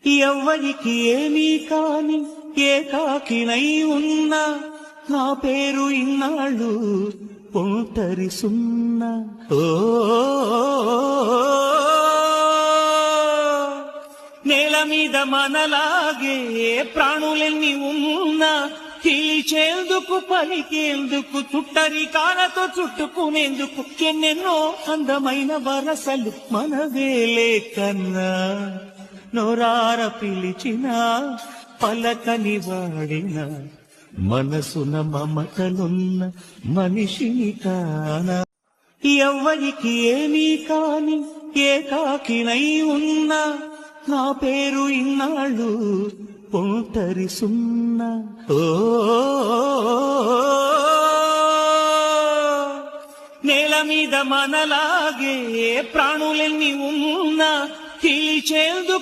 ఎవ్వరికి ఏమీ కాని ఏకాకినై ఉన్నా నా పేరు ఇన్నాళ్ళు ఒంటరి సున్నా. ఓ నేల మీద మనలాగే ప్రాణులెన్ని ఉన్నా తీల్చేందుకు పలికేందుకు చుట్టరికాలతో చుట్టుకునేందుకు ఎన్నెన్నో అందమైన వరసలు మనవేలే కన్నా. నోరార పిలిచిన పలకని వాడిన మనసున మమతలున్న మనిషిని కానా. ఎవ్వరికి ఏమీ కాని ఏకాకినై ఉన్నా నా పేరు ఇన్నాళ్ళు ఒంటరి సున్నా. ఓ నేల మీద మనలాగే ప్రాణులెన్ని ఉన్నా తీల్చేందుకు